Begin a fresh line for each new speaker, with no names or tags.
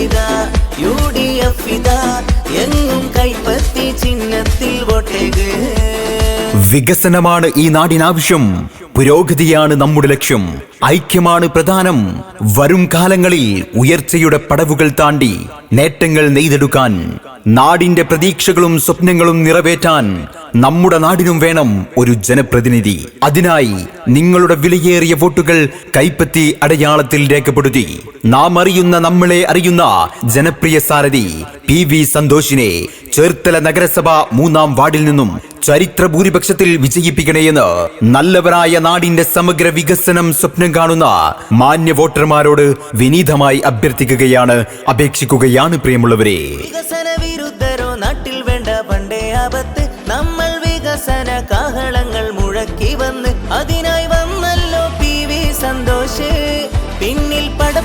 ഇതാ UDF ഇതാ എങ്ങും കൈപ്പത്തി ചിഹ്നത്തിൽ വോട്ടേക്.
വികസനമാണ് ഈ നാടിനാവശ്യം, പുരോഗതിയാണ് നമ്മുടെ ലക്ഷ്യം, ഐക്യമാണ് പ്രധാനം. വരും കാലങ്ങളിൽ ഉയർച്ചയുടെ പടവുകൾ താണ്ടി നേട്ടങ്ങൾ നെയ്തെടുക്കാൻ, നാടിന്റെ പ്രതീക്ഷകളും സ്വപ്നങ്ങളും നിറവേറ്റാൻ നമ്മുടെ നാടിനും വേണം ഒരു ജനപ്രതിനിധി. അതിനായി നിങ്ങളുടെ വിലയേറിയ വോട്ടുകൾ കൈപ്പത്തി അടയാളത്തിൽ രേഖപ്പെടുത്തി നാം അറിയുന്ന, നമ്മളെ അറിയുന്ന ജനപ്രിയ സാരഥി PV സന്തോഷിനെ ചേർത്തല നഗരസഭ 3-ാം വാർഡിൽ നിന്നും ചരിത്ര ഭൂരിപക്ഷത്തിൽ വിജയിപ്പിക്കണേയെന്ന് നല്ലവരായ നാടിന്റെ സമഗ്ര വികസനം സ്വപ്നം കാണുന്ന മാന്യ വോട്ടർമാരോട് വിനീതമായി അഭ്യർത്ഥിക്കുകയാണ്, അപേക്ഷിക്കുകയാണ് പ്രിയമുള്ളവരെ.